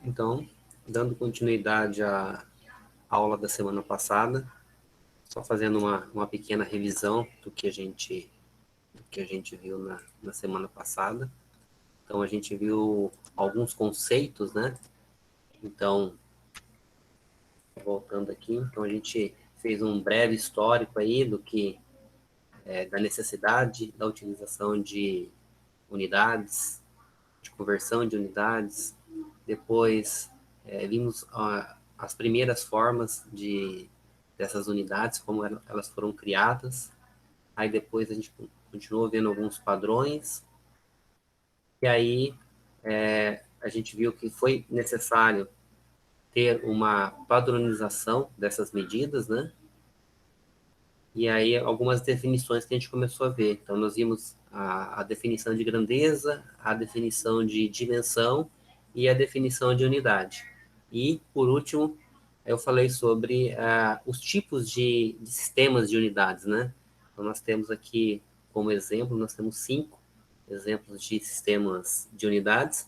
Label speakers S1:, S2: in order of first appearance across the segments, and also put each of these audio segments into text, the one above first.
S1: Então, dando continuidade à aula da semana passada, só fazendo uma pequena revisão do que a gente viu na semana passada. Então, a gente viu alguns conceitos, né? Então, voltando aqui, então a gente fez um breve histórico aí do que da necessidade da utilização de unidades, de conversão de unidades. Depois, vimos as primeiras formas dessas unidades, como elas foram criadas. Aí depois a gente continuou vendo alguns padrões. E aí a gente viu que foi necessário ter uma padronização dessas medidas, né? E aí algumas definições que a gente começou a ver. Então, nós vimos a definição de grandeza, a definição de dimensão e a definição de unidade. E, por último, eu falei sobre os tipos de sistemas de unidades, né? Então, nós temos aqui, como exemplo, nós temos 5 exemplos de sistemas de unidades,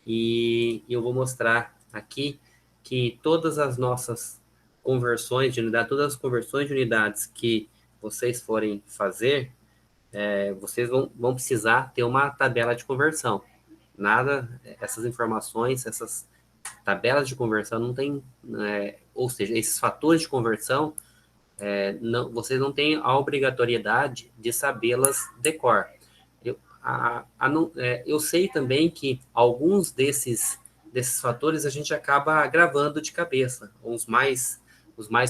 S1: e eu vou mostrar aqui que todas as nossas conversões de unidade, todas as conversões de unidades que vocês forem fazer, vocês vão precisar ter uma tabela de conversão. Nada, essas informações, essas tabelas de conversão não tem, ou seja, esses fatores de conversão, não, vocês não têm a obrigatoriedade de sabê-las de cor. Eu sei também que alguns desses fatores a gente acaba gravando de cabeça, os mais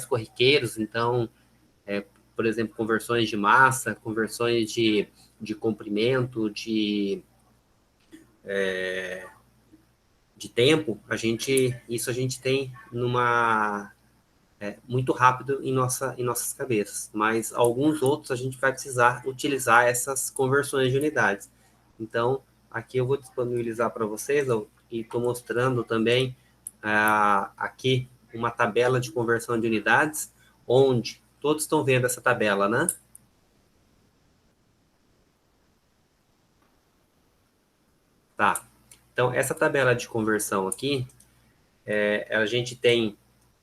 S1: corriqueiros. Então, por exemplo, conversões de massa, conversões de comprimento, de tempo, isso a gente tem muito rápido em nossas cabeças, mas alguns outros a gente vai precisar utilizar essas conversões de unidades. Então, aqui eu vou disponibilizar para vocês, e estou mostrando também aqui uma tabela de conversão de unidades, onde todos estão vendo essa tabela, né? Tá. Então, essa tabela de conversão aqui, a gente tem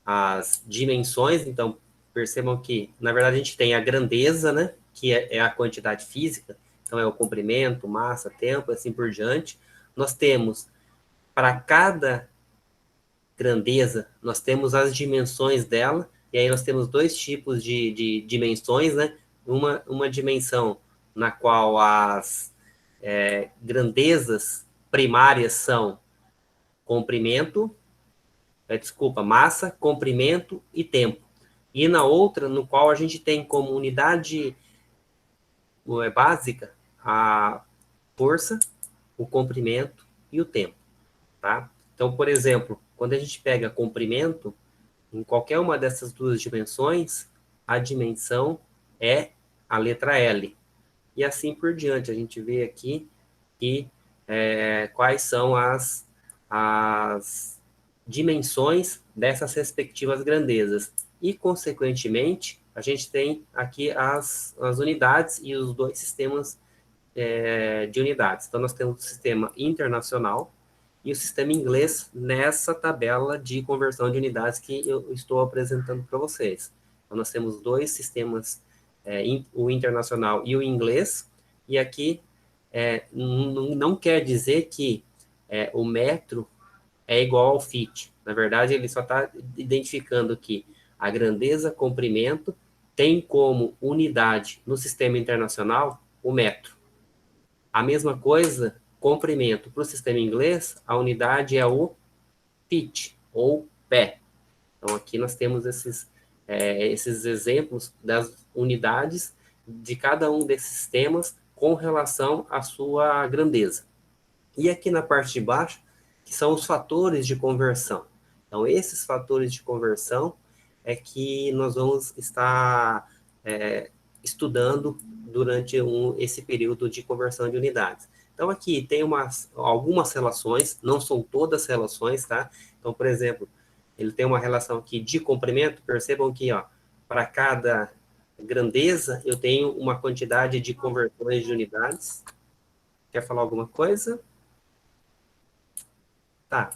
S1: as dimensões. Então, percebam que, na verdade, a gente tem a grandeza, né? Que é a quantidade física. Então, é o comprimento, massa, tempo, assim por diante. Nós temos, para cada grandeza, nós temos as dimensões dela, e aí nós temos dois tipos de dimensões, né? Uma dimensão na qual as grandezas primárias são comprimento, desculpa, massa, comprimento e tempo. E na outra, no qual a gente tem como unidade básica a força, o comprimento e o tempo, tá? Então, por exemplo, quando a gente pega comprimento, em qualquer uma dessas duas dimensões, a dimensão é a letra L. E assim por diante, a gente vê aqui que quais são as dimensões dessas respectivas grandezas. E, consequentemente, a gente tem aqui as unidades e os dois sistemas de unidades. Então, nós temos o sistema internacional e o sistema inglês nessa tabela de conversão de unidades que eu estou apresentando para vocês. Então, nós temos dois sistemas, o internacional e o inglês, e aqui não quer dizer que o metro é igual ao fit. Na verdade, ele só está identificando que a grandeza, comprimento, tem como unidade no sistema internacional o metro. A mesma coisa, comprimento. Para o sistema inglês, a unidade é o feet, ou pé. Então, aqui nós temos esses exemplos das unidades de cada um desses sistemas com relação à sua grandeza. E aqui na parte de baixo, que são os fatores de conversão. Então, esses fatores de conversão é que nós vamos estar estudando durante esse período de conversão de unidades. Então, aqui tem algumas relações, não são todas relações, tá? Então, por exemplo, ele tem uma relação aqui de comprimento. Percebam que, ó, para cada grandeza, eu tenho uma quantidade de conversões de unidades. Quer falar alguma coisa? Tá.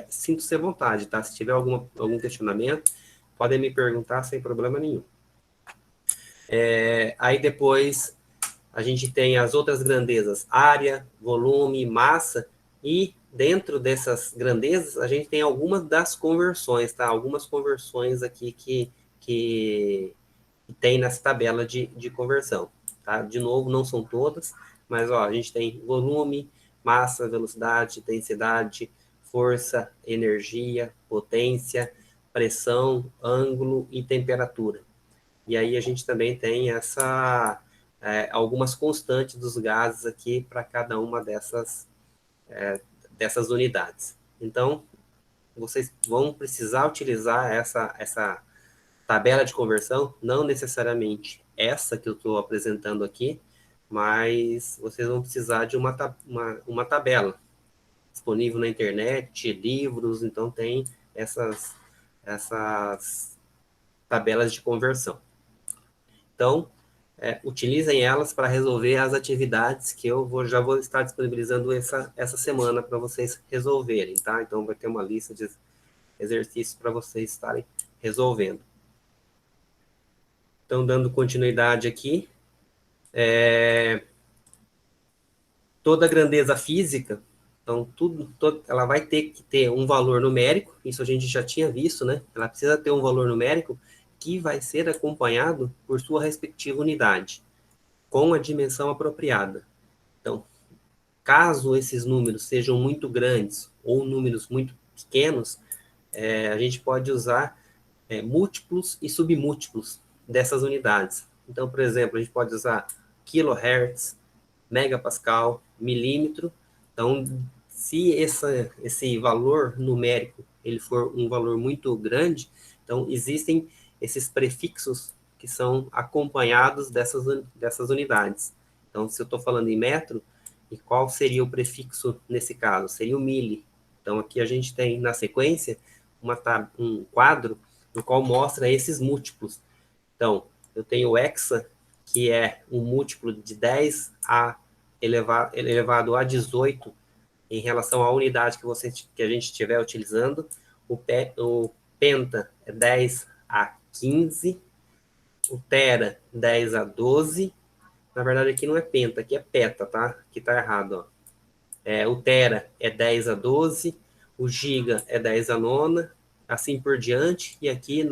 S1: sinto-se à vontade, tá? Se tiver algum questionamento, podem me perguntar sem problema nenhum. Aí depois a gente tem as outras grandezas, área, volume, massa, e dentro dessas grandezas a gente tem algumas das conversões, tá? Algumas conversões aqui que tem nessa tabela de conversão, tá? De novo, não são todas, mas ó, a gente tem volume, massa, velocidade, densidade, força, energia, potência, pressão, ângulo e temperatura. E aí a gente também tem algumas constantes dos gases aqui para cada uma dessas unidades. Então, vocês vão precisar utilizar essa tabela de conversão, não necessariamente essa que eu estou apresentando aqui, mas vocês vão precisar de uma tabela disponível na internet, livros, então tem essas tabelas de conversão. Então, utilizem elas para resolver as atividades que já vou estar disponibilizando essa semana para vocês resolverem, tá? Então, vai ter uma lista de exercícios para vocês estarem resolvendo. Então, dando continuidade aqui, toda grandeza física, então, ela vai ter que ter um valor numérico, isso a gente já tinha visto, né? Ela precisa ter um valor numérico que vai ser acompanhado por sua respectiva unidade, com a dimensão apropriada. Então, caso esses números sejam muito grandes ou números muito pequenos, a gente pode usar múltiplos e submúltiplos dessas unidades. Então, por exemplo, a gente pode usar kilohertz, megapascal, milímetro. Então, se esse valor numérico ele for um valor muito grande, então existem esses prefixos que são acompanhados dessas unidades. Então, se eu estou falando em metro, e qual seria o prefixo nesse caso? Seria o mili. Então, aqui a gente tem na sequência um quadro no qual mostra esses múltiplos. Então, eu tenho o hexa, que é um múltiplo de 10 elevado a 18 em relação à unidade que a gente estiver utilizando. O penta é 10 a 15, o tera 10 a 12. Na verdade, aqui não é penta, aqui é peta, tá? Aqui tá errado, ó. O tera é 10 a 12, o giga é 10 a nona, assim por diante. E aqui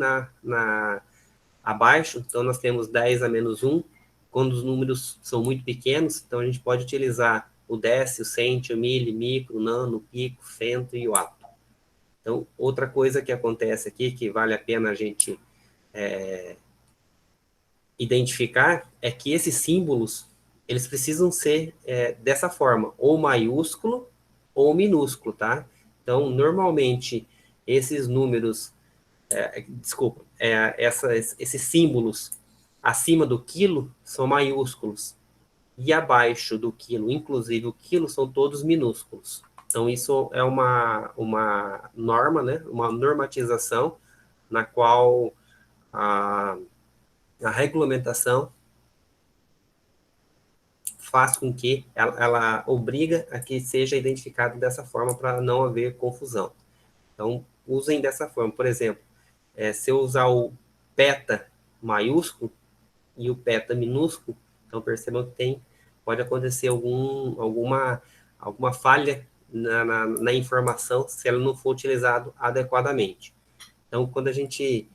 S1: abaixo, então nós temos 10 a menos 1, quando os números são muito pequenos, então a gente pode utilizar o décimo, o cento, o milho, micro, nano, pico, fento e o ato. Então, outra coisa que acontece aqui, que vale a pena a gente identificar, é que esses símbolos, eles precisam ser dessa forma, ou maiúsculo ou minúsculo, tá? Então, normalmente, esses números esses símbolos acima do quilo são maiúsculos e abaixo do quilo, inclusive o quilo, são todos minúsculos. Então, isso é uma norma, né? Uma normatização na qual a regulamentação faz com que ela obriga a que seja identificado dessa forma para não haver confusão. Então, usem dessa forma. Por exemplo, se eu usar o peta maiúsculo e o peta minúsculo, então percebam que pode acontecer alguma falha na informação se ela não for utilizada adequadamente. Então, quando a gente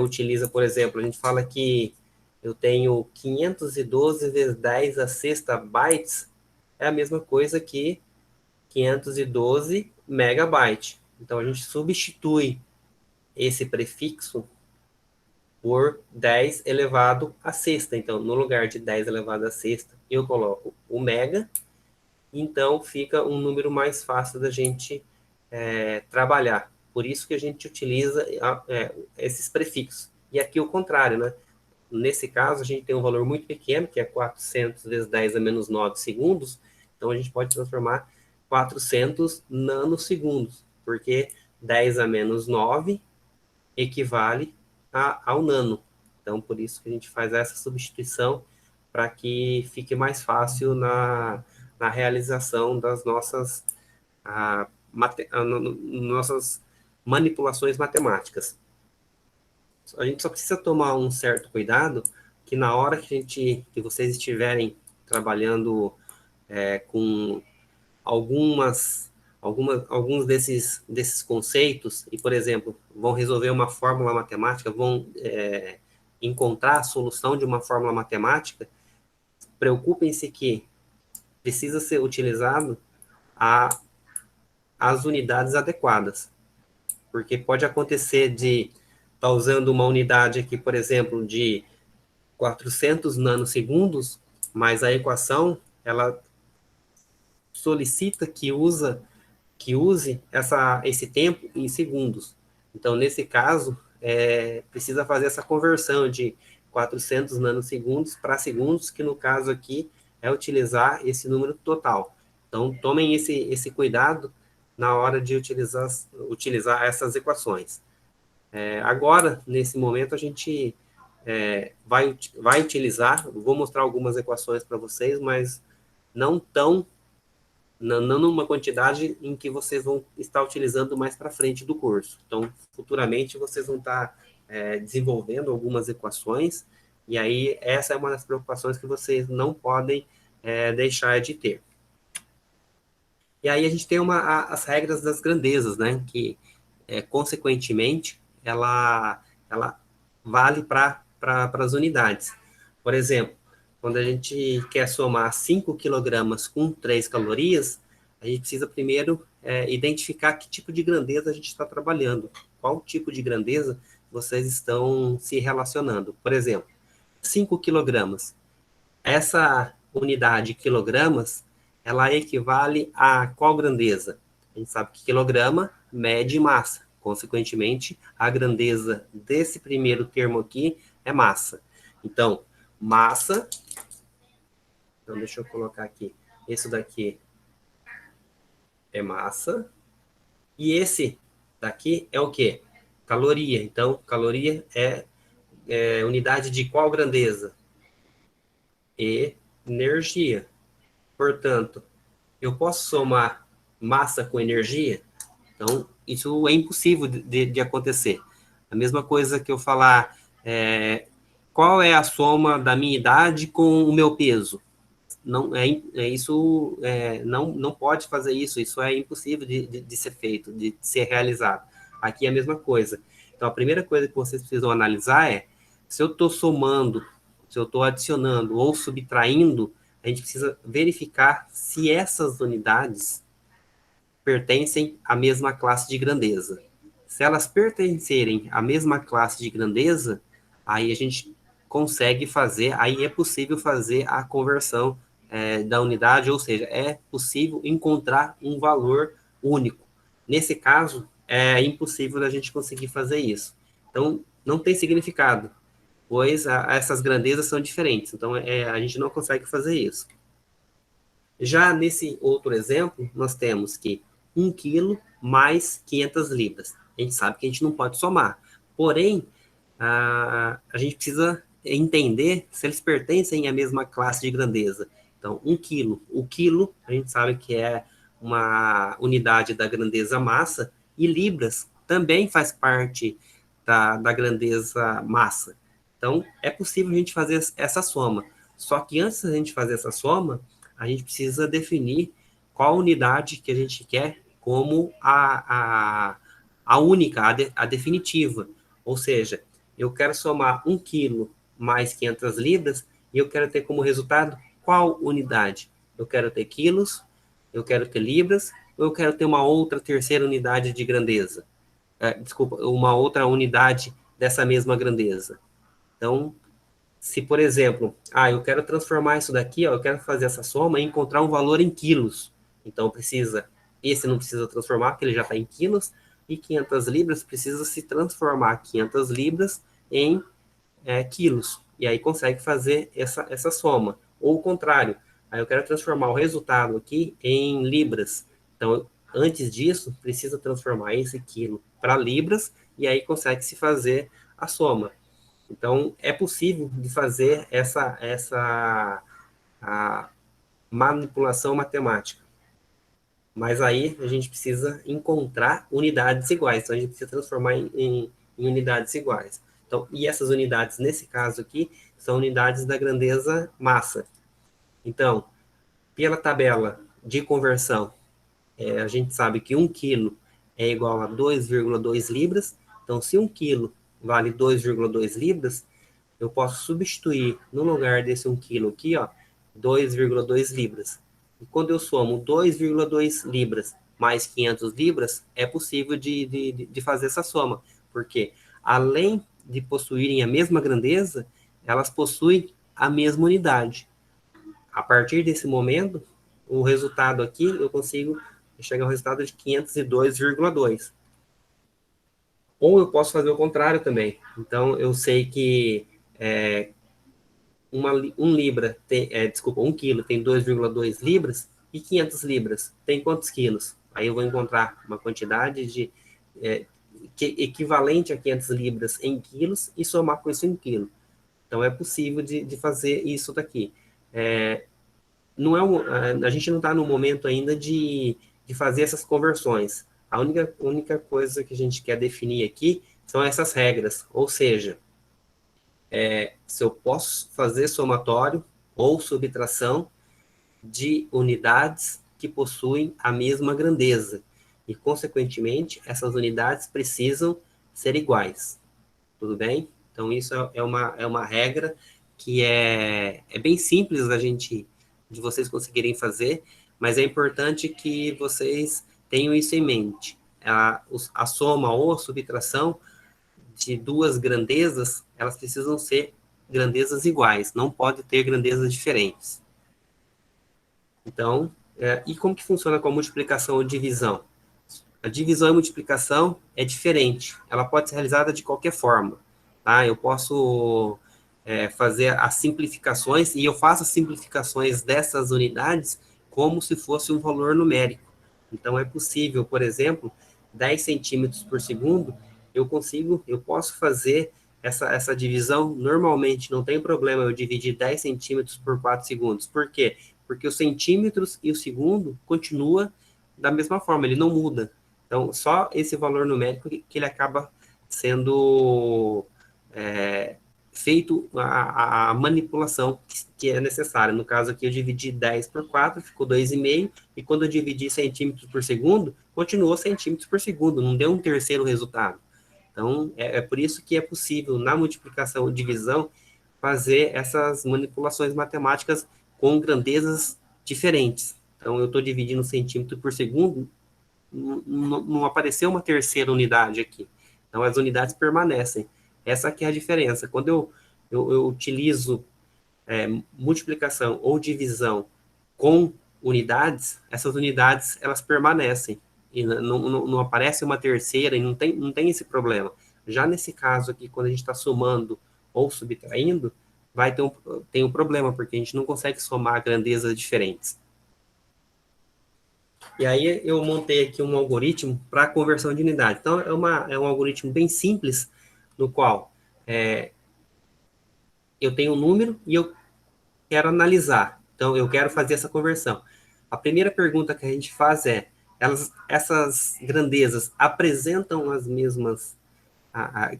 S1: utiliza, por exemplo, a gente fala que eu tenho 512 vezes 10 a sexta bytes, é a mesma coisa que 512 megabytes. Então, a gente substitui esse prefixo por 10 elevado a sexta. Então, no lugar de 10 elevado a sexta, eu coloco o mega, então fica um número mais fácil da gente trabalhar. Por isso que a gente utiliza esses prefixos. E aqui o contrário, né? Nesse caso, a gente tem um valor muito pequeno, que é 400 vezes 10 a menos 9 segundos, então a gente pode transformar 400 nanosegundos, porque 10 a menos 9 equivale ao nano. Então, por isso que a gente faz essa substituição para que fique mais fácil na realização das nossas nossas manipulações matemáticas. A gente só precisa tomar um certo cuidado que na hora que vocês estiverem trabalhando com alguns desses conceitos, e, por exemplo, vão resolver uma fórmula matemática, vão encontrar a solução de uma fórmula matemática, preocupem-se que precisa ser utilizado as unidades adequadas, porque pode acontecer de estar usando uma unidade aqui, por exemplo, de 400 nanosegundos, mas a equação, ela solicita que use esse tempo em segundos. Então, nesse caso, precisa fazer essa conversão de 400 nanosegundos para segundos, que no caso aqui é utilizar esse número total. Então, tomem esse cuidado na hora de utilizar essas equações. Agora, nesse momento, a gente vai utilizar, vou mostrar algumas equações para vocês, mas não numa quantidade em que vocês vão estar utilizando mais para frente do curso. Então, futuramente, vocês vão estar desenvolvendo algumas equações, e aí essa é uma das preocupações que vocês não podem deixar de ter. E aí a gente tem as regras das grandezas, né, que, consequentemente, ela vale para as unidades. Por exemplo, quando a gente quer somar 5 quilogramas com 3 calorias, a gente precisa primeiro identificar que tipo de grandeza a gente está trabalhando, qual tipo de grandeza vocês estão se relacionando. Por exemplo, 5 quilogramas. Essa unidade quilogramas, ela equivale a qual grandeza? A gente sabe que quilograma mede massa. Consequentemente, a grandeza desse primeiro termo aqui é massa. Então, massa... Então, deixa eu colocar aqui. Esse daqui é massa. E esse daqui é o quê? Caloria. Então, caloria é unidade de qual grandeza? Energia. Portanto, eu posso somar massa com energia? Então, isso é impossível de acontecer. A mesma coisa que eu falar, qual é a soma da minha idade com o meu peso? Não, não pode fazer isso, isso é impossível de ser feito, de ser realizado. Aqui é a mesma coisa. Então, a primeira coisa que vocês precisam analisar é, se eu estou somando, se eu estou adicionando ou subtraindo, a gente precisa verificar se essas unidades pertencem à mesma classe de grandeza. Se elas pertencerem à mesma classe de grandeza, aí a gente consegue fazer, aí é possível fazer a conversão da unidade, ou seja, é possível encontrar um valor único. Nesse caso, é impossível da gente conseguir fazer isso. Então, não tem significado, pois essas grandezas são diferentes, então a gente não consegue fazer isso. Já nesse outro exemplo, nós temos que 1 quilo mais 500 libras. A gente sabe que a gente não pode somar. Porém, a gente precisa entender se eles pertencem à mesma classe de grandeza. Então, 1 quilo. O quilo, a gente sabe que é uma unidade da grandeza massa, e libras também faz parte da grandeza massa. Então, é possível a gente fazer essa soma. Só que antes da gente fazer essa soma, a gente precisa definir qual unidade que a gente quer como a única, a definitiva. Ou seja, eu quero somar 1 quilo mais 500 libras e eu quero ter como resultado qual unidade? Eu quero ter quilos, eu quero ter libras, ou eu quero ter uma outra terceira unidade de grandeza? Desculpa, uma outra unidade dessa mesma grandeza. Então, se, por exemplo, eu quero transformar isso daqui, eu quero fazer essa soma e encontrar um valor em quilos. Então, esse não precisa transformar, porque ele já está em quilos, e 500 libras precisa se transformar 500 libras em quilos. E aí consegue fazer essa soma. Ou o contrário, aí eu quero transformar o resultado aqui em libras. Então, antes disso, precisa transformar esse quilo para libras, e aí consegue se fazer a soma. Então, é possível de fazer essa a manipulação matemática. Mas aí a gente precisa encontrar unidades iguais, então a gente precisa transformar em unidades iguais. Então, e essas unidades, nesse caso aqui, são unidades da grandeza massa. Então, pela tabela de conversão, a gente sabe que 1 quilo é igual a 2,2 libras. Então, se 1 quilo vale 2,2 libras, eu posso substituir no lugar desse 1 quilo aqui, ó, 2,2 libras. E quando eu somo 2,2 libras mais 500 libras, é possível de fazer essa soma. Porque além de possuírem a mesma grandeza, elas possuem a mesma unidade. A partir desse momento, o resultado aqui, eu consigo chegar ao resultado de 502,2. Ou eu posso fazer o contrário também. Então, eu sei que um libra tem, desculpa, 1 quilo tem 2,2 libras e 500 libras tem quantos quilos? Aí eu vou encontrar uma quantidade é, equivalente a 500 libras em quilos e somar com isso em quilo. Então é possível de fazer isso daqui. Não é a gente não está no momento ainda de fazer essas conversões. A única coisa que a gente quer definir aqui são essas regras, ou seja, se eu posso fazer somatório ou subtração de unidades que possuem a mesma grandeza. E, consequentemente, essas unidades precisam ser iguais. Tudo bem? Então, isso é uma regra que é bem simples de vocês conseguirem fazer, mas é importante que vocês tenham isso em mente. A soma ou a subtração de duas grandezas, elas precisam ser grandezas iguais, não pode ter grandezas diferentes. Então, e como que funciona com a multiplicação ou divisão? A divisão e multiplicação é diferente, ela pode ser realizada de qualquer forma. Tá? Eu posso fazer as simplificações, e eu faço as simplificações dessas unidades como se fosse um valor numérico. Então, é possível, por exemplo, 10 centímetros por segundo, eu posso fazer essa divisão normalmente, não tem problema eu dividir 10 centímetros por 4 segundos. Por quê? Porque os centímetros e o segundo continua da mesma forma, ele não muda. Então, só esse valor numérico que ele acaba sendo feito a manipulação que é necessária. No caso aqui, eu dividi 10 por 4, ficou 2,5, e quando eu dividi centímetros por segundo, continuou centímetros por segundo, não deu um terceiro resultado. Então, é por isso que é possível, na multiplicação e divisão, fazer essas manipulações matemáticas com grandezas diferentes. Então, eu estou dividindo centímetro por segundo, não apareceu uma terceira unidade aqui. Então, as unidades permanecem. Essa que é a diferença. Quando eu utilizo multiplicação ou divisão com unidades, essas unidades elas permanecem. E não aparece uma terceira, e não tem esse problema. Já nesse caso aqui, quando a gente está somando ou subtraindo, tem um problema, porque a gente não consegue somar grandezas diferentes. E aí eu montei aqui um algoritmo para conversão de unidade. Então, é um algoritmo bem simples, no qual eu tenho um número e eu quero analisar. Então, eu quero fazer essa conversão. A primeira pergunta que a gente faz essas grandezas apresentam as mesmas,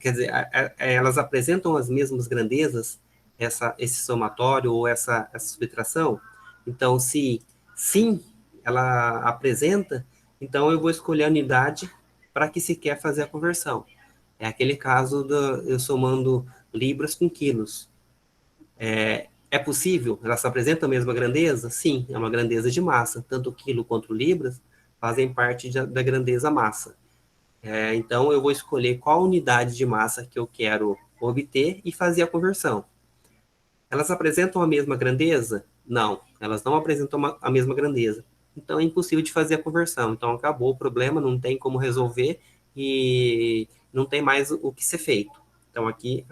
S1: quer dizer, elas apresentam as mesmas grandezas, esse somatório ou essa subtração? Então, se sim, ela apresenta, então eu vou escolher a unidade para que se quer fazer a conversão. É aquele caso eu somando libras com quilos. É possível? Elas apresentam a mesma grandeza? Sim, é uma grandeza de massa. Tanto o quilo quanto libras fazem parte da grandeza massa. Então, eu vou escolher qual unidade de massa que eu quero obter e fazer a conversão. Elas apresentam a mesma grandeza? Não, elas não apresentam a mesma grandeza. Então, é impossível de fazer a conversão. Então, acabou o problema, não tem como resolver e não tem mais o que ser feito. Então, aqui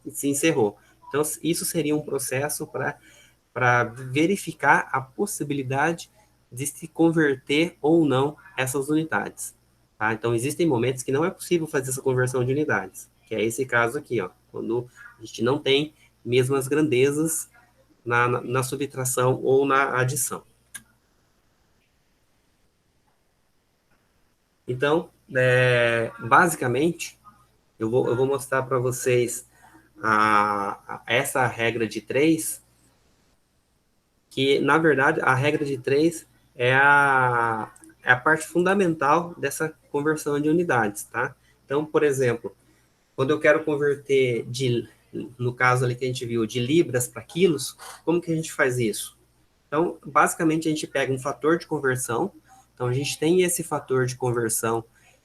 S1: se encerrou. Então, isso seria um processo para verificar a possibilidade de se converter ou não essas unidades. Tá? Então, existem momentos que não é possível fazer essa conversão de unidades, que é esse caso aqui, ó, quando a gente não tem mesmas grandezas na subtração ou na adição. Então, basicamente, eu vou mostrar para vocês essa regra de 3, que, na verdade, a regra de 3 é a parte fundamental dessa conversão de unidades, tá? Então, por exemplo, quando eu quero converter no caso ali que a gente viu, de libras para quilos, como que a gente faz isso? Então, basicamente, a gente pega um fator de conversão. Então, a gente tem esse fator de conversão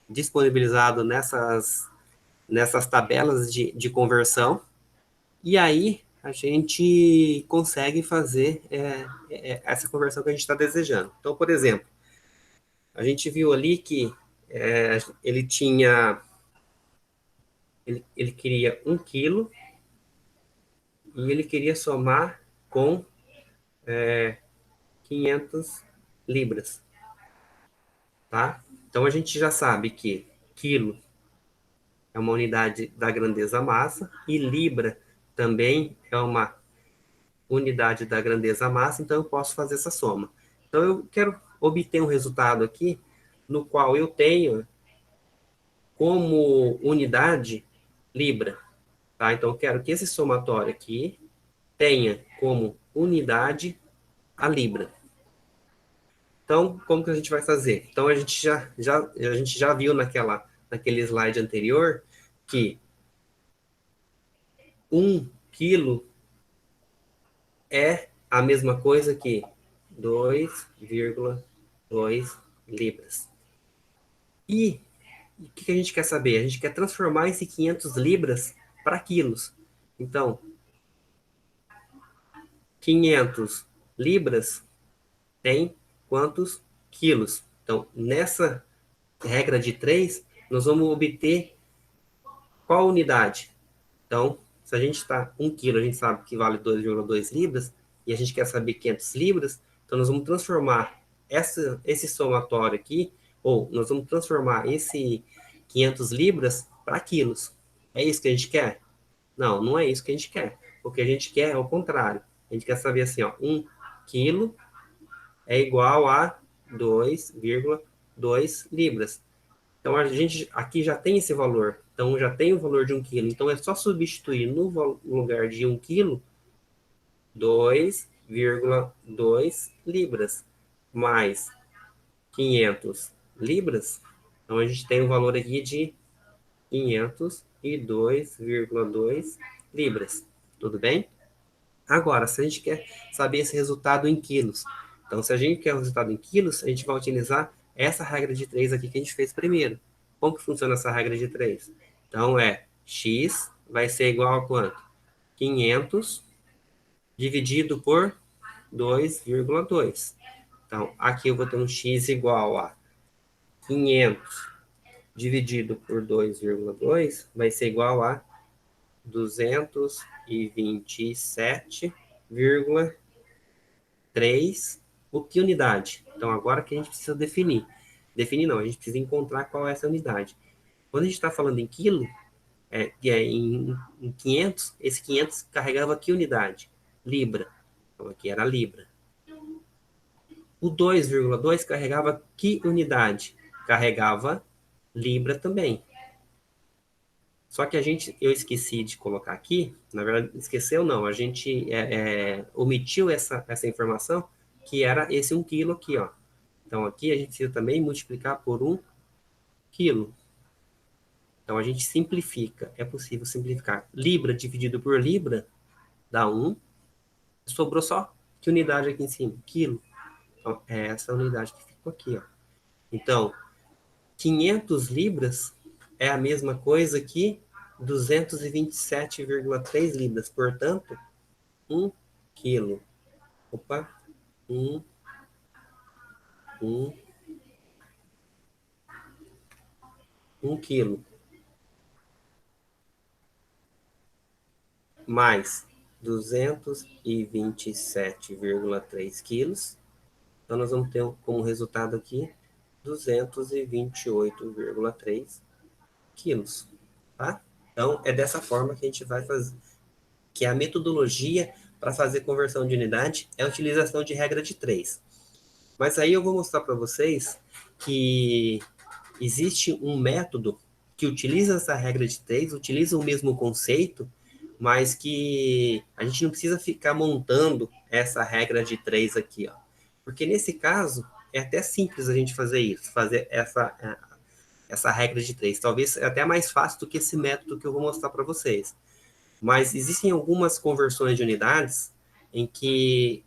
S1: disponibilizado nessas tabelas de conversão, e aí a gente consegue fazer essa conversão que a gente está desejando. Então, por exemplo, a gente viu ali que ele tinha, ele queria 1 quilo e ele queria somar com 500 libras, tá? Então, a gente já sabe que quilo é uma unidade da grandeza massa e libra também é uma unidade da grandeza massa, então eu posso fazer essa soma. Então, eu quero obter um resultado aqui no qual eu tenho como unidade libra, tá? Então, eu quero que esse somatório aqui tenha como unidade a libra. Então, como que a gente vai fazer? Então, a gente já viu naquele slide anterior que 1 quilo é a mesma coisa que 2,2 libras. E o que a gente quer saber? A gente quer transformar esse 500 libras para quilos. Então, 500 libras tem quantos quilos? Então, nessa regra de 3, nós vamos obter qual unidade? Então, se a gente está 1 quilo, a gente sabe que vale 2,2 libras, e a gente quer saber 500 libras, então nós vamos transformar esse somatório aqui, ou nós vamos transformar esse 500 libras para quilos. É isso que a gente quer? Não, não é isso que a gente quer. O que a gente quer é o contrário. A gente quer saber assim, ó, 1 quilo é igual a 2,2 libras. Então, a gente aqui já tem esse valor. Então, já tem o valor de 1 quilo. Então, é só substituir no lugar de 1 quilo, 2,2 libras, mais 500 libras. Então, a gente tem o valor aqui de 502,2 libras. Tudo bem? Agora, se a gente quer saber esse resultado em quilos, então, se a gente quer o resultado em quilos, a gente vai utilizar essa regra de 3 aqui que a gente fez primeiro. Como que funciona essa regra de 3? Então, x vai ser igual a quanto? 500 dividido por 2,2. Então, aqui eu vou ter um x igual a 500 dividido por 2,2, vai ser igual a 227,3. O que unidade? Então, agora que a gente precisa definir. Definir não, a gente precisa encontrar qual é essa unidade. Quando a gente está falando em quilo, em 500, esse 500 carregava que unidade? Libra. Então, aqui era libra. O 2,2 carregava que unidade? Carregava libra também. Só que eu esqueci de colocar aqui, na verdade, esqueceu não, a gente omitiu essa informação, que era esse 1 quilo aqui, ó. Então, aqui a gente precisa também multiplicar por 1 quilo. Então, a gente simplifica, é possível simplificar. Libra dividido por libra dá 1, sobrou só que unidade aqui em cima? Quilo. Então, é essa unidade que ficou aqui, ó. Então, 500 libras é a mesma coisa que 227,3 libras. Portanto, 1 quilo. Opa, 1, 1, 1 quilo. Mais 227,3 quilos. Então, nós vamos ter como resultado aqui 228,3 quilos. Tá? Então, é dessa forma que a gente vai fazer, que a metodologia para fazer conversão de unidade é a utilização de regra de 3. Mas aí eu vou mostrar para vocês que existe um método que utiliza essa regra de 3, utiliza o mesmo conceito, mas que a gente não precisa ficar montando essa regra de 3 aqui, ó. Porque nesse caso, é até simples a gente fazer isso, fazer essa regra de 3. Talvez é até mais fácil do que esse método que eu vou mostrar para vocês. Mas existem algumas conversões de unidades em que,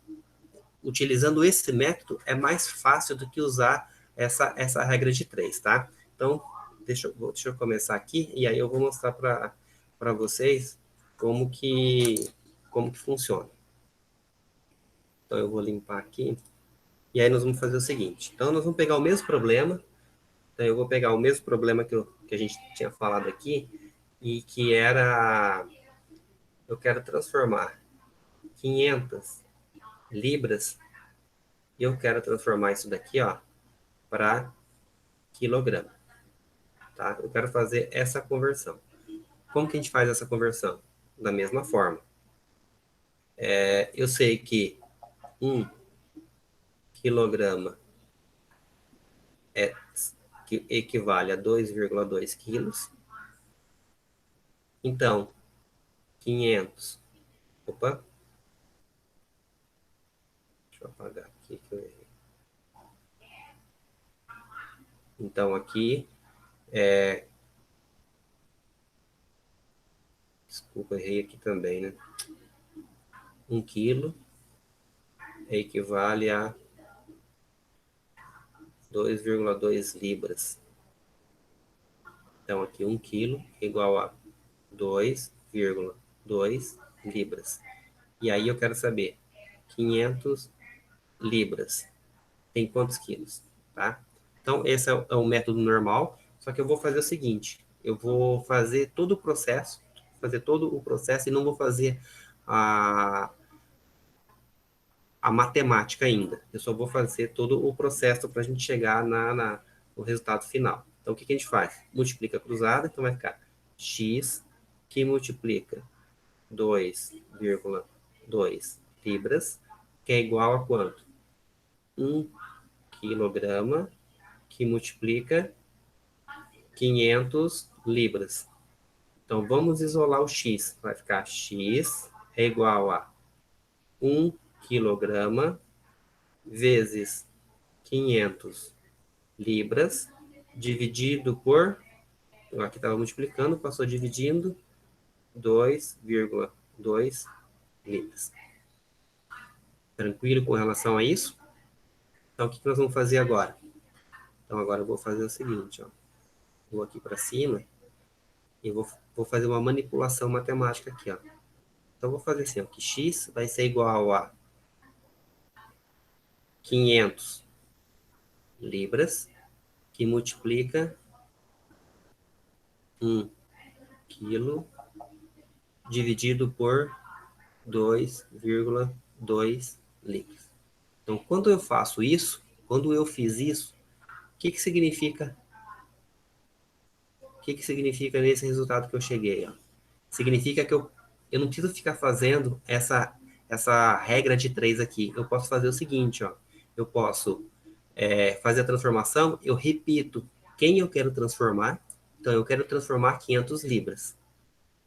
S1: utilizando esse método, é mais fácil do que usar essa regra de 3, tá? Então, deixa eu começar aqui, e aí eu vou mostrar para vocês como que funciona. Então, eu vou limpar aqui, e aí nós vamos fazer o seguinte. Então, nós vamos pegar o mesmo problema. Então, eu vou pegar o mesmo problema que a gente tinha falado aqui, e que era, eu quero transformar 500 libras, e eu quero transformar isso daqui, ó, para quilograma, tá? Eu quero fazer essa conversão. Como que a gente faz essa conversão? Da mesma forma. Eu sei que 1 quilograma é, que equivale a 2,2 quilos. Então, 500... Opa! Deixa eu apagar aqui que eu errei. Então, aqui, desculpa, errei aqui também, né? 1 quilo equivale a 2,2 libras. Então, aqui 1 quilo igual a 2,2 libras. E aí eu quero saber, 500 libras tem quantos quilos, tá? Então, esse é o método normal, só que eu vou fazer o seguinte, eu vou fazer todo o processo e não vou fazer a, a matemática ainda. Eu só vou fazer todo o processo para a gente chegar no resultado final. Então, o que a gente faz? Multiplica cruzada, então vai ficar x que multiplica 2,2 libras, que é igual a quanto? 1 quilograma que multiplica 500 libras. Então, vamos isolar o x. Vai ficar x é igual a 1 quilograma vezes 500 libras, dividido por... Aqui estava multiplicando, passou dividindo, 2,2 libras. Tranquilo com relação a isso? Então, o que nós vamos fazer agora? Então, agora eu vou fazer o seguinte, ó. Vou aqui para cima e vou fazer uma manipulação matemática aqui, ó. Então, vou fazer assim, ó, que x vai ser igual a 500 libras, que multiplica 1 quilo dividido por 2,2 litros. Então, quando eu faço isso, quando eu fiz isso, o que significa? O que significa nesse resultado que eu cheguei? Ó? Significa que eu não preciso ficar fazendo essa regra de 3 aqui. Eu posso fazer o seguinte, ó. Eu posso fazer a transformação, eu repito quem eu quero transformar. Então, eu quero transformar 500 libras.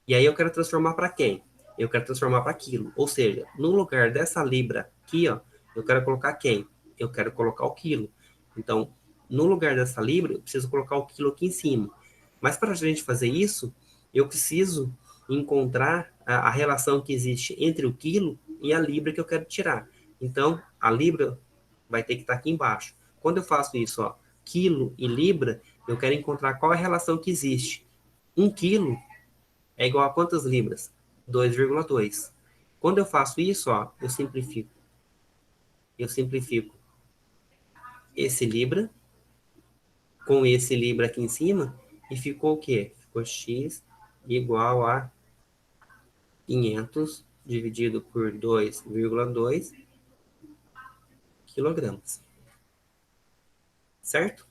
S1: E aí eu quero transformar para quem? Eu quero transformar para quilo. Ou seja, no lugar dessa libra aqui, ó, eu quero colocar quem? Eu quero colocar o quilo. Então, no lugar dessa libra, eu preciso colocar o quilo aqui em cima. Mas para a gente fazer isso, eu preciso encontrar a relação que existe entre o quilo e a libra que eu quero tirar. Então, a libra vai ter que estar aqui embaixo. Quando eu faço isso, ó, quilo e libra, eu quero encontrar qual é a relação que existe. 1 quilo é igual a quantas libras? 2,2. Quando eu faço isso, ó, eu simplifico. Eu simplifico esse libra com esse libra aqui em cima e ficou o quê? Ficou x igual a 500 dividido por 2,2 quilogramas. Certo?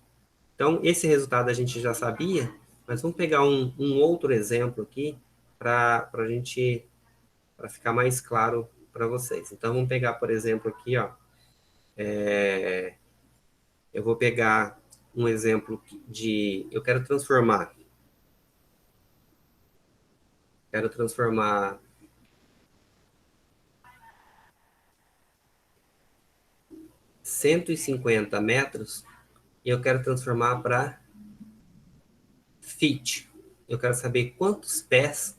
S1: Então, esse resultado a gente já sabia, mas vamos pegar um outro exemplo aqui para a gente, para ficar mais claro para vocês. Então, vamos pegar, por exemplo, aqui, ó, eu vou pegar um exemplo de... Eu quero transformar 150 metros e eu quero transformar para feet. Eu quero saber quantos pés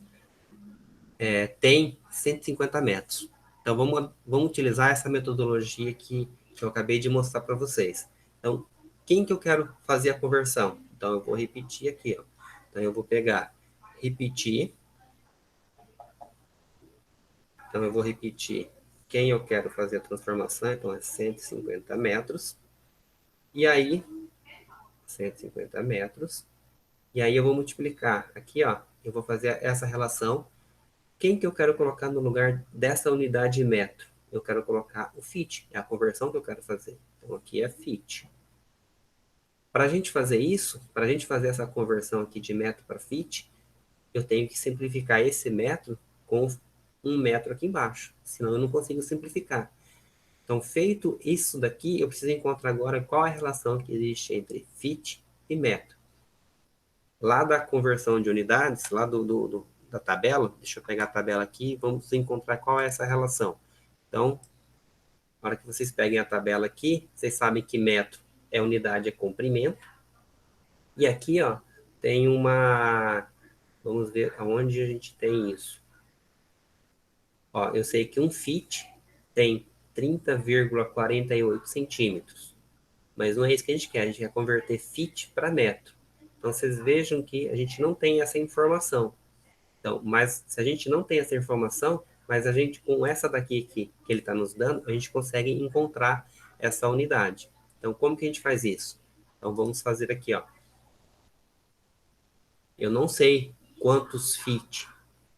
S1: tem 150 metros. Então, vamos utilizar essa metodologia que eu acabei de mostrar para vocês. Então, quem que eu quero fazer a conversão? Então, eu vou repetir aqui. Ó. Então, eu vou pegar, repetir. Então, eu vou repetir quem eu quero fazer a transformação. Então, é 150 metros. E aí, 150 metros. E aí, eu vou multiplicar aqui, ó. Eu vou fazer essa relação. Quem que eu quero colocar no lugar dessa unidade de metro? Eu quero colocar o feet, é a conversão que eu quero fazer. Então, aqui é feet. Para a gente fazer isso, para a gente fazer essa conversão aqui de metro para feet, eu tenho que simplificar esse metro com um metro aqui embaixo, senão eu não consigo simplificar. Então, feito isso daqui, eu preciso encontrar agora qual é a relação que existe entre feet e metro. Lá da conversão de unidades, lá da tabela, deixa eu pegar a tabela aqui, vamos encontrar qual é essa relação. Então, na hora que vocês peguem a tabela aqui, vocês sabem que metro é unidade, é comprimento. E aqui, ó, tem uma... Vamos ver aonde a gente tem isso. Ó, eu sei que um feet tem 30,48 centímetros. Mas não é isso que a gente quer. A gente quer converter feet para metro. Então, vocês vejam que a gente não tem essa informação. Então, mas se a gente não tem essa informação, mas a gente, com essa daqui que ele está nos dando, a gente consegue encontrar essa unidade. Então, como que a gente faz isso? Então, vamos fazer aqui, ó. Eu não sei quantos feet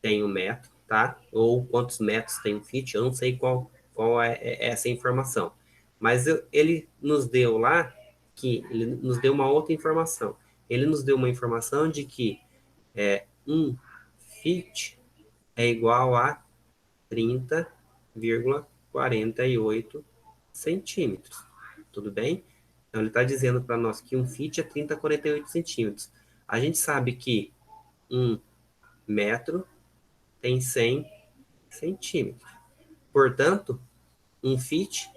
S1: tem um metro, tá? Ou quantos metros tem um feet, eu não sei qual é essa informação. Mas ele nos deu lá que ele nos deu uma outra informação. Ele nos deu uma informação de que um feet é igual a 30,48 centímetros. Tudo bem? Então, ele está dizendo para nós que um feet é 30,48 centímetros. A gente sabe que um metro tem 100 centímetros. Portanto, um feet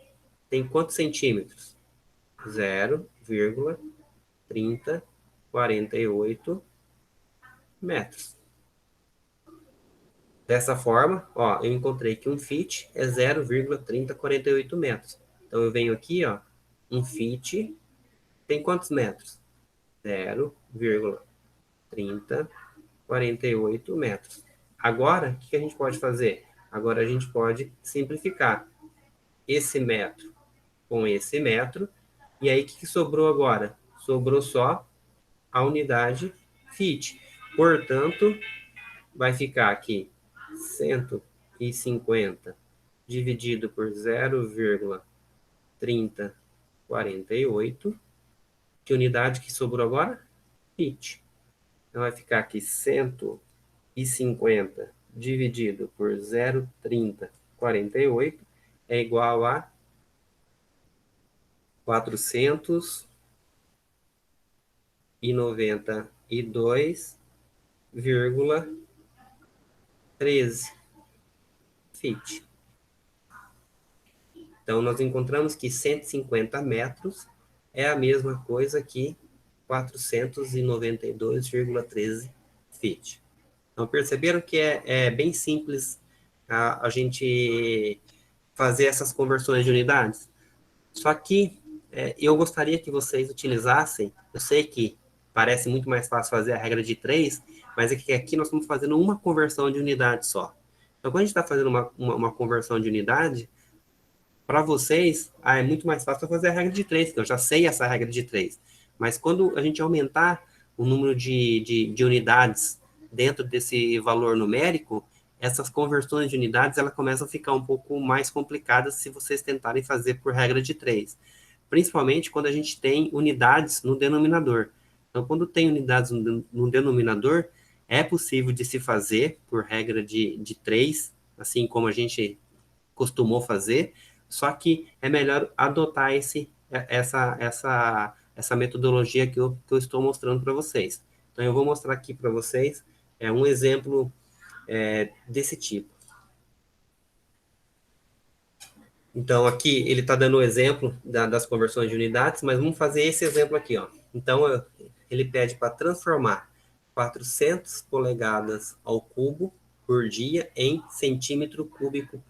S1: tem quantos centímetros? 0,3048 metros. Dessa forma, ó, eu encontrei que um feet é 0,3048 metros. Então, eu venho aqui, ó, um feet tem quantos metros? 0,3048 metros. Agora, o que a gente pode fazer? Agora a gente pode simplificar esse metro com esse metro. E aí, o que sobrou agora? Sobrou só a unidade feet. Portanto, vai ficar aqui 150 dividido por 0,3048. Que unidade que sobrou agora? Feet. Então, vai ficar aqui 150 dividido por 0,3048 é igual a 492,13 feet. Então, nós encontramos que 150 metros é a mesma coisa que 492,13 feet. Então, perceberam que é bem simples a gente fazer essas conversões de unidades? Só que eu gostaria que vocês utilizassem, eu sei que parece muito mais fácil fazer a regra de 3, mas é que aqui nós estamos fazendo uma conversão de unidade só. Então, quando a gente está fazendo uma conversão de unidade, para vocês, é muito mais fácil fazer a regra de 3, que eu já sei essa regra de 3. Mas quando a gente aumentar o número de unidades dentro desse valor numérico, essas conversões de unidades elas começam a ficar um pouco mais complicadas se vocês tentarem fazer por regra de 3. Principalmente quando a gente tem unidades no denominador. Então, quando tem unidades no denominador, é possível de se fazer por regra de 3, assim como a gente costumou fazer, só que é melhor adotar essa essa metodologia que eu estou mostrando para vocês. Então, eu vou mostrar aqui para vocês um exemplo desse tipo. Então, aqui ele está dando o exemplo das conversões de unidades, mas vamos fazer esse exemplo aqui, ó. Então, ele pede para transformar 400 polegadas ao cubo por dia em centímetro cúbico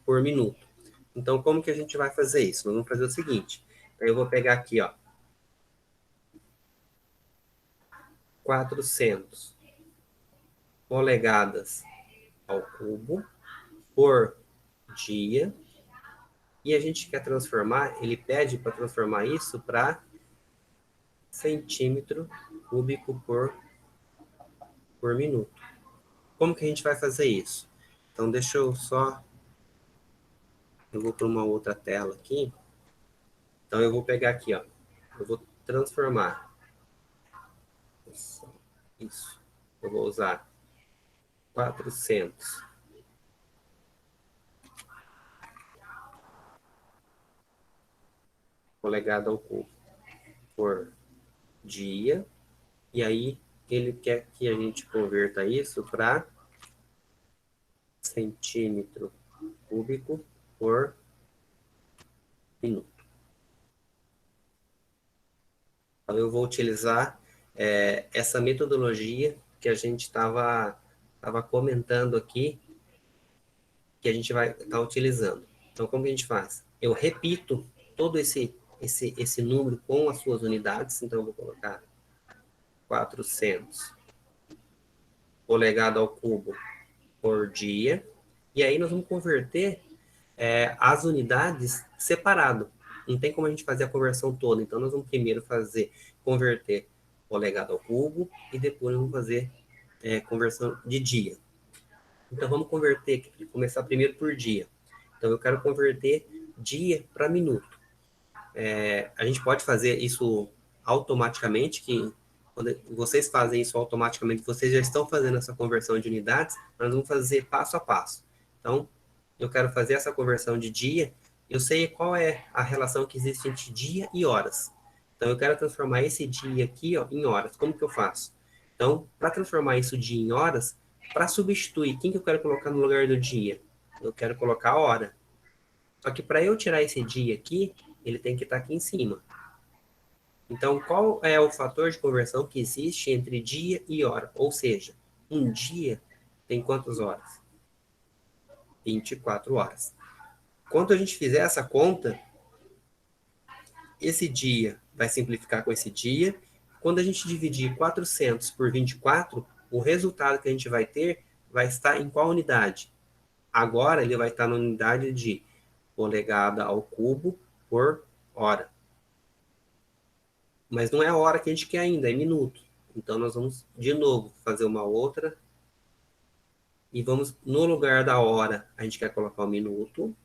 S1: por minuto. Então, como que a gente vai fazer isso? Nós vamos fazer o seguinte. Eu vou pegar aqui, ó, 400 polegadas ao cubo por dia. E a gente quer transformar, ele pede para transformar isso para centímetro cúbico por minuto. Como que a gente vai fazer isso? Então, deixa eu só... Eu vou para uma outra tela aqui. Então, eu vou pegar aqui, ó. Eu vou transformar. Isso. Eu vou usar 400 polegadas ao cubo por dia. E aí, ele quer que a gente converta isso para centímetro cúbico por minuto. Então, eu vou utilizar essa metodologia que a gente estava comentando aqui, que a gente vai estar utilizando. Então, como que a gente faz? Eu repito todo esse número com as suas unidades. Então, eu vou colocar 400 polegada ao cubo por dia. E aí, nós vamos converter as unidades separado. Não tem como a gente fazer a conversão toda. Então, nós vamos primeiro converter polegada ao cubo e depois vamos fazer conversão de dia. Então, vamos converter, começar primeiro por dia. Então, eu quero converter dia para minuto. A gente pode fazer isso automaticamente, que quando vocês fazem isso automaticamente, vocês já estão fazendo essa conversão de unidades, nós vamos fazer passo a passo. Então, eu quero fazer essa conversão de dia, eu sei qual é a relação que existe entre dia e horas. Então, eu quero transformar esse dia aqui, ó, em horas. Como que eu faço? Então, para transformar isso dia em horas, para substituir, quem que eu quero colocar no lugar do dia? Eu quero colocar a hora. Só que para eu tirar esse dia aqui, ele tem que estar aqui em cima. Então, qual é o fator de conversão que existe entre dia e hora? Ou seja, um dia tem quantas horas? 24 horas. Quando a gente fizer essa conta, esse dia vai simplificar com esse dia. Quando a gente dividir 400 por 24, o resultado que a gente vai ter vai estar em qual unidade? Agora ele vai estar na unidade de polegada ao cubo por hora. Mas não é a hora que a gente quer ainda, é minuto. Então nós vamos de novo fazer uma outra. E vamos, no lugar da hora, a gente quer colocar o minuto.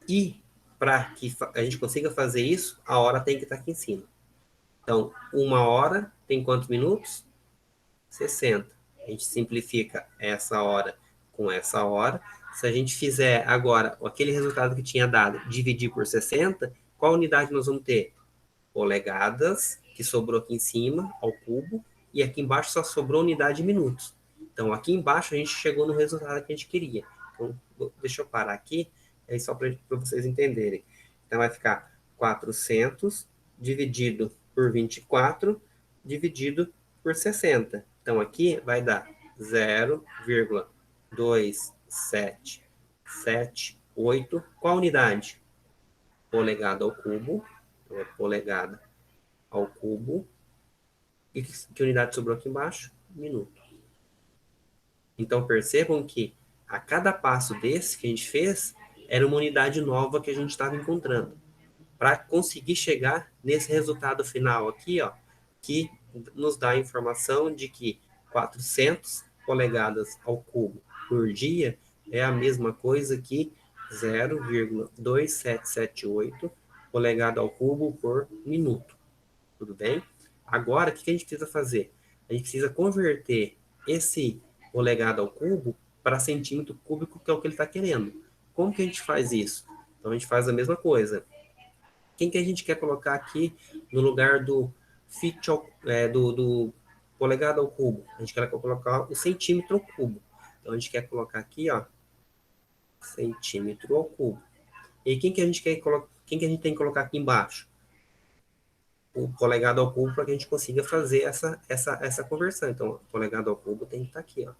S1: E para que a gente consiga fazer isso, a hora tem que estar aqui em cima. Então, 1 hora tem quantos minutos? 60. A gente simplifica essa hora com essa hora. Se a gente fizer agora aquele resultado que tinha dado, dividir por 60, qual unidade nós vamos ter? Polegadas, que sobrou aqui em cima, ao cubo, e aqui embaixo só sobrou unidade de minutos. Então, aqui embaixo a gente chegou no resultado que a gente queria. Então, deixa eu parar aqui, só para vocês entenderem. Então, vai ficar 400 dividido por 24, dividido por 60. Então, aqui vai dar 0,2778. Qual unidade? Polegada ao cubo. Polegada ao cubo. E que unidade sobrou aqui embaixo? Minuto. Então, percebam que a cada passo desse que a gente fez, era uma unidade nova que a gente estava encontrando. Para conseguir chegar nesse resultado final aqui, ó, que nos dá a informação de que 400 polegadas ao cubo por dia é a mesma coisa que 0,2778 polegada ao cubo por minuto. Tudo bem? Agora, o que a gente precisa fazer? A gente precisa converter esse polegada ao cubo para centímetro cúbico, que é o que ele está querendo. Como que a gente faz isso? Então, a gente faz a mesma coisa. quem que a gente quer colocar aqui no lugar do do polegada ao cubo? A gente quer colocar o centímetro ao cubo. Então, a gente quer colocar aqui, ó, centímetro ao cubo. E quem que a gente quer colocar? Quem que a gente tem que colocar aqui embaixo? O polegada ao cubo para que a gente consiga fazer essa conversão. Então, o polegada ao cubo tem que estar aqui, ó.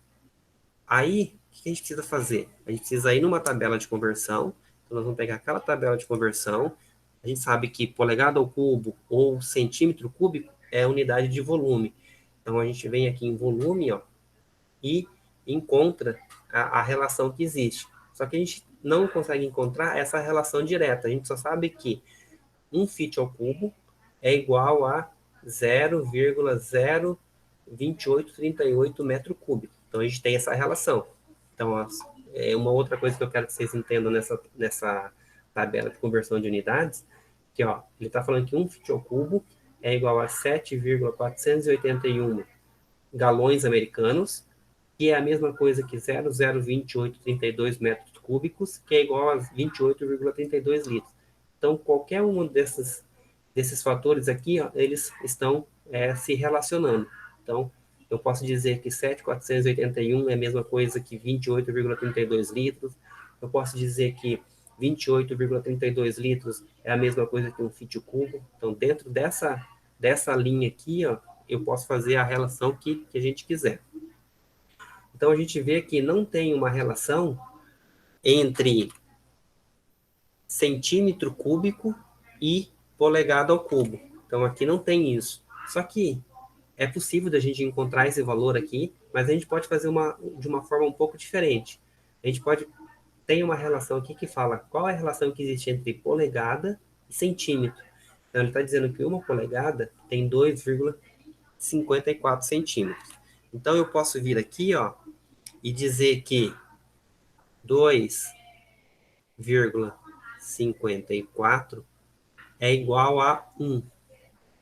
S1: Aí, o que a gente precisa fazer? A gente precisa ir numa tabela de conversão. Então, nós vamos pegar aquela tabela de conversão. A gente sabe que polegada ao cubo ou centímetro cúbico é unidade de volume. Então, a gente vem aqui em volume, ó, e encontra a relação que existe. Só que a gente não consegue encontrar essa relação direta. A gente só sabe que 1 fit ao cubo é igual a 0,02838 metro cúbico. Então, a gente tem essa relação. Então, ó, é uma outra coisa que eu quero que vocês entendam nessa tabela de conversão de unidades, que ó, ele está falando que 1 fit ao cubo é igual a 7,481 galões americanos, que é a mesma coisa que 0,02832 metros cúbicos, que é igual a 28,32 litros. Então, qualquer um desses fatores aqui, ó, eles estão se relacionando. Então, eu posso dizer que 7.481 é a mesma coisa que 28,32 litros. Eu posso dizer que 28,32 litros é a mesma coisa que 1 fit cubo. Então, dentro dessa linha aqui, ó, eu posso fazer a relação que a gente quiser. Então, a gente vê que não tem uma relação entre centímetro cúbico e polegada ao cubo. Então, aqui não tem isso. Só que é possível da gente encontrar esse valor aqui, mas a gente pode fazer de uma forma um pouco diferente. A gente pode ter uma relação aqui que fala qual é a relação que existe entre polegada e centímetro. Então, ele está dizendo que uma polegada tem 2,54 centímetros. Então, eu posso vir aqui, ó, e dizer que 2,54 é igual a 1.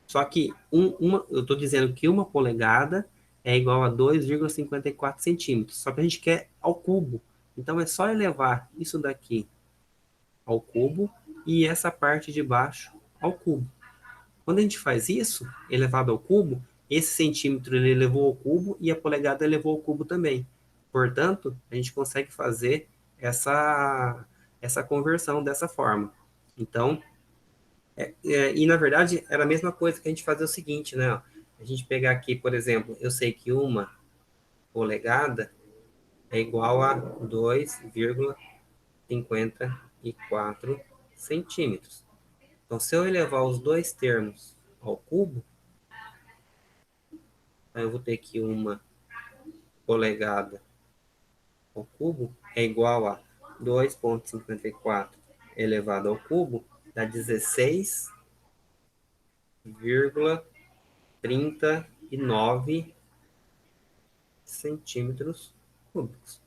S1: Só que eu estou dizendo que uma polegada é igual a 2,54 centímetros. Só que a gente quer ao cubo. Então é só elevar isso daqui ao cubo e essa parte de baixo ao cubo. Quando a gente faz isso, elevado ao cubo, esse centímetro ele elevou ao cubo e a polegada elevou ao cubo também. Portanto, a gente consegue fazer essa conversão dessa forma. Então, e na verdade era a mesma coisa que a gente fazer o seguinte, né? Ó, a gente pegar aqui, por exemplo, eu sei que uma polegada é igual a 2,54 centímetros. Então, se eu elevar os dois termos ao cubo, aí eu vou ter que uma polegada ao cubo é igual a 2,54 elevado ao cubo, dá 16,39 centímetros cúbicos.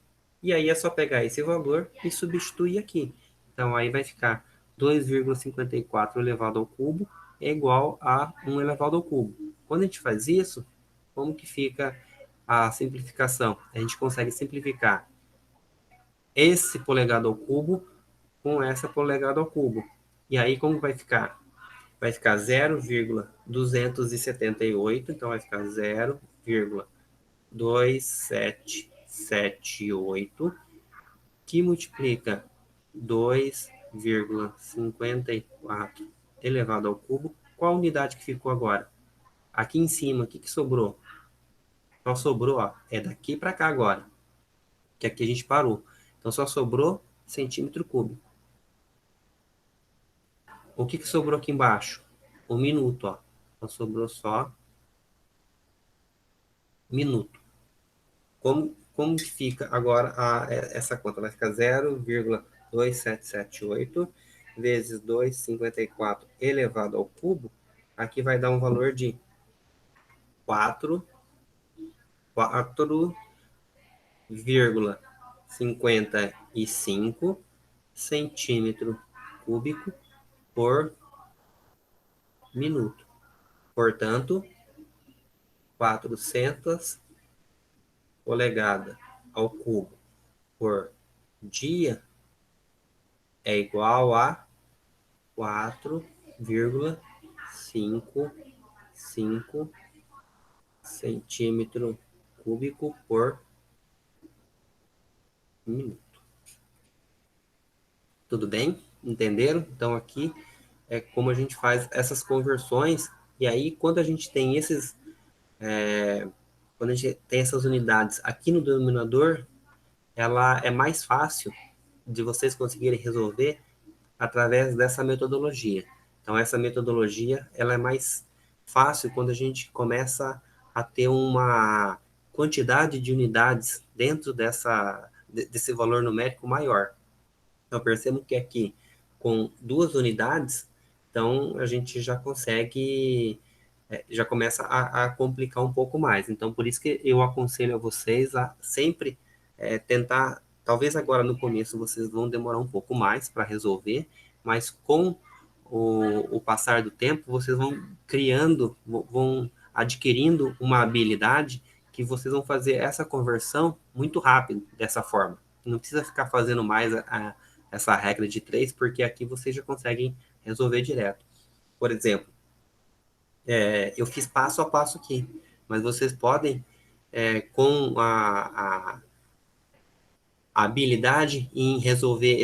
S1: E aí é só pegar esse valor e substituir aqui. Então aí vai ficar 2,54 elevado ao cubo é igual a 1 elevado ao cubo. Quando a gente faz isso, como que fica a simplificação? A gente consegue simplificar esse polegado ao cubo com essa polegada ao cubo. E aí como vai ficar? Vai ficar 0,278, então vai ficar 0,2778, que multiplica 2,54 elevado ao cubo. Qual a unidade que ficou agora? Aqui em cima, o que sobrou? Só sobrou, ó, é daqui para cá agora, que aqui a gente parou. Então só sobrou centímetro cúbico. O que sobrou aqui embaixo? O minuto, ó. Então sobrou só minuto. Como que fica agora essa conta? Vai ficar 0,2778 vezes 2,54 elevado ao cubo. Aqui vai dar um valor de 4,55 centímetro cúbico por minuto. Portanto, 400 polegadas ao cubo por dia é igual a 0,55 centímetro cúbico por minuto. Tudo bem? Entenderam? Então, aqui é como a gente faz essas conversões. E aí, quando a gente tem quando a gente tem essas unidades aqui no denominador, ela é mais fácil de vocês conseguirem resolver através dessa metodologia. Então, essa metodologia ela é mais fácil quando a gente começa a ter uma quantidade de unidades dentro desse valor numérico maior. Então, percebo que aqui, com 2 unidades, então a gente já consegue, já começa a complicar um pouco mais. Então, por isso que eu aconselho a vocês a sempre tentar, talvez agora no começo vocês vão demorar um pouco mais para resolver, mas com o passar do tempo, vocês vão criando, vão adquirindo uma habilidade que vocês vão fazer essa conversão muito rápido dessa forma. Não precisa ficar fazendo mais essa regra de 3, porque aqui vocês já conseguem resolver direto. Por exemplo, eu fiz passo a passo aqui, mas vocês podem, com a habilidade em resolver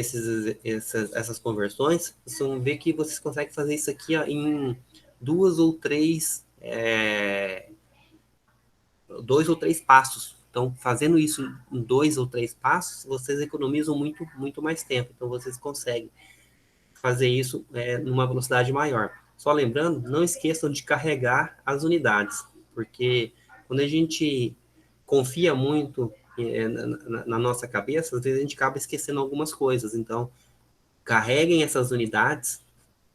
S1: essas conversões, vocês vão ver que vocês conseguem fazer isso aqui ó, em 2 ou 3 passos. Então, fazendo isso em 2 ou 3 passos, vocês economizam muito, muito mais tempo. Então, vocês conseguem fazer isso numa velocidade maior. Só lembrando, não esqueçam de carregar as unidades, porque quando a gente confia muito na nossa cabeça, às vezes a gente acaba esquecendo algumas coisas. Então, carreguem essas unidades,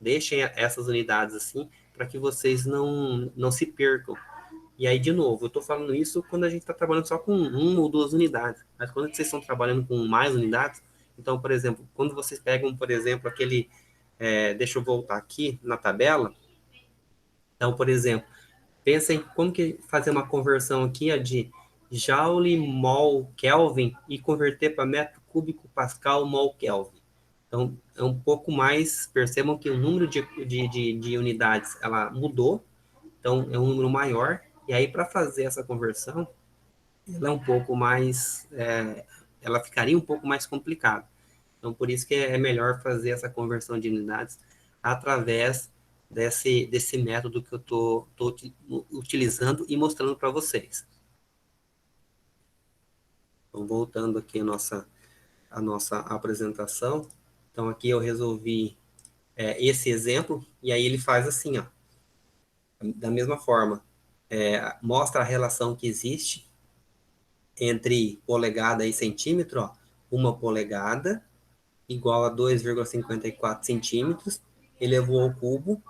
S1: deixem essas unidades assim, para que vocês não se percam. E aí, de novo, eu estou falando isso quando a gente está trabalhando só com 1 ou 2 unidades. Mas quando vocês estão trabalhando com mais unidades, então, por exemplo, quando vocês pegam, por exemplo, deixa eu voltar aqui na tabela. Então, por exemplo, pensem como que fazer uma conversão aqui ó, de Joule, mol, Kelvin e converter para metro cúbico Pascal, mol, Kelvin. Então, é um pouco mais, percebam que o número de unidades ela mudou, então é um número maior, e aí para fazer essa conversão, ela é um pouco mais, ela ficaria um pouco mais complicada. Então, por isso que é melhor fazer essa conversão de unidades através desse método que eu estou utilizando e mostrando para vocês. Então, voltando aqui a nossa apresentação. Então, aqui eu resolvi esse exemplo, e aí ele faz assim, ó, da mesma forma, mostra a relação que existe entre polegada e centímetro, ó, 1 polegada igual a 2,54 centímetros, elevou ao cubo,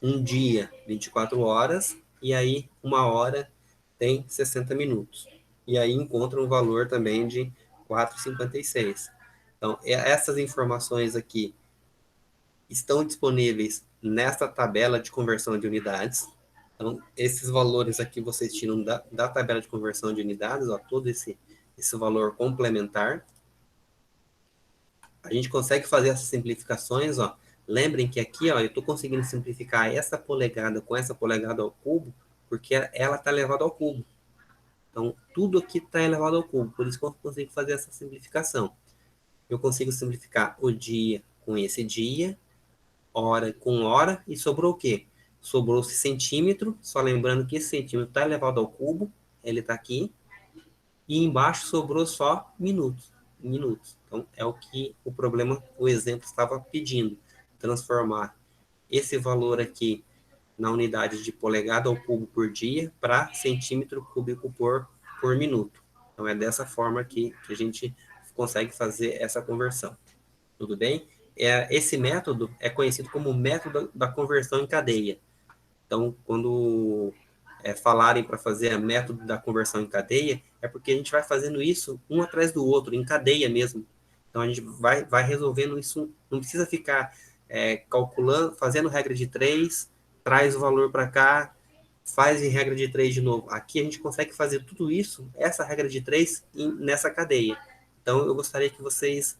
S1: um dia, 24 horas, e aí 1 hora tem 60 minutos. E aí encontra um valor também de 4,56. Então, essas informações aqui estão disponíveis nesta tabela de conversão de unidades. Então, esses valores aqui vocês tiram da tabela de conversão de unidades, ó, todo esse valor complementar. A gente consegue fazer essas simplificações, ó. Lembrem que aqui, ó, eu estou conseguindo simplificar essa polegada com essa polegada ao cubo, porque ela está elevada ao cubo. Então, tudo aqui está elevado ao cubo, por isso que eu consigo fazer essa simplificação. Eu consigo simplificar o dia com esse dia, hora com hora, e sobrou o quê? Sobrou-se centímetro, só lembrando que esse centímetro está elevado ao cubo, ele está aqui, e embaixo sobrou só minutos. Minutos. Então, é o que o problema, o exemplo estava pedindo. Transformar esse valor aqui na unidade de polegada ao cubo por dia para centímetro cúbico por minuto. Então, é dessa forma que a gente consegue fazer essa conversão. Tudo bem? Esse método é conhecido como método da conversão em cadeia. Então, quando falarem para fazer o método da conversão em cadeia, é porque a gente vai fazendo isso um atrás do outro, em cadeia mesmo. Então, a gente vai resolvendo isso, não precisa ficar calculando, fazendo regra de 3, traz o valor para cá, faz em regra de 3 de novo. Aqui a gente consegue fazer tudo isso, essa regra de 3, nessa cadeia. Então, eu gostaria que vocês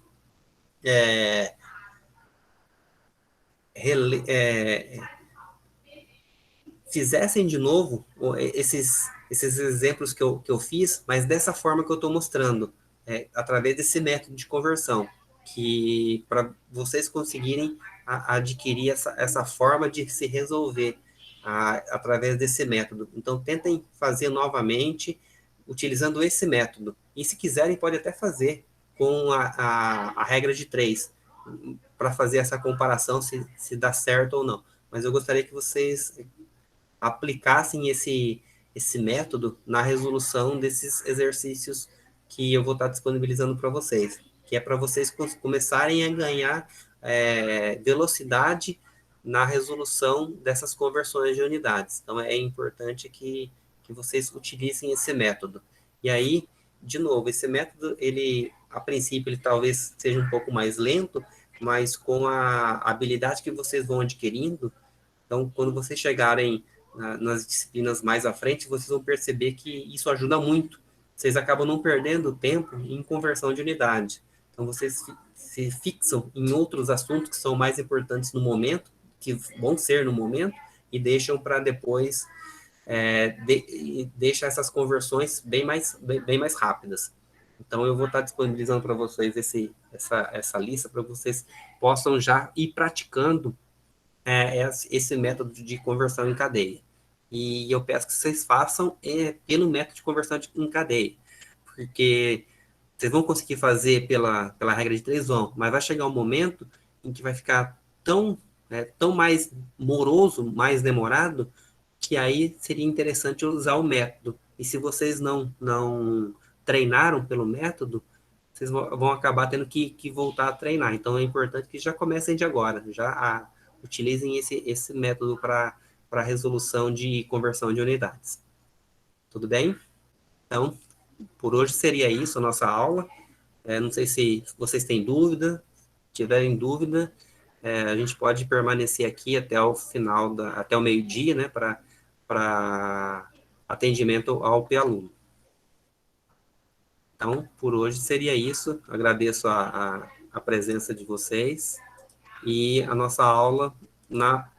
S1: fizessem de novo esses exemplos que eu fiz, mas dessa forma que eu estou mostrando, através desse método de conversão, que para vocês conseguirem adquirir essa forma de se resolver através desse método. Então, tentem fazer novamente, utilizando esse método. E se quiserem, pode até fazer com a regra de 3, para fazer essa comparação se dá certo ou não. Mas eu gostaria que vocês aplicassem esse método na resolução desses exercícios que eu vou estar disponibilizando para vocês, que é para vocês começarem a ganhar velocidade na resolução dessas conversões de unidades. Então, é importante que vocês utilizem esse método. E aí, de novo, esse método, a princípio, ele talvez seja um pouco mais lento, mas com a habilidade que vocês vão adquirindo, então, quando vocês chegarem nas disciplinas mais à frente, vocês vão perceber que isso ajuda muito. Vocês acabam não perdendo tempo em conversão de unidade. Então, vocês se fixam em outros assuntos que são mais importantes no momento, que vão ser no momento, e deixam para depois, deixa essas conversões bem mais rápidas. Então, eu vou estar disponibilizando para vocês essa lista, para vocês possam já ir praticando esse método de conversão em cadeia. E eu peço que vocês façam pelo método de conversão em cadeia, porque vocês vão conseguir fazer pela regra de 3 vão, mas vai chegar um momento em que vai ficar tão mais moroso, mais demorado, que aí seria interessante usar o método. E se vocês não treinaram pelo método, vocês vão acabar tendo que voltar a treinar. Então, é importante que já comecem de agora, já utilizem esse método para resolução de conversão de unidades. Tudo bem? Então, por hoje seria isso a nossa aula. Não sei se vocês têm dúvida. Se tiverem dúvida, a gente pode permanecer aqui até o final, até o meio-dia, né, para atendimento ao P-aluno. Então, por hoje seria isso. Agradeço a presença de vocês e a nossa aula na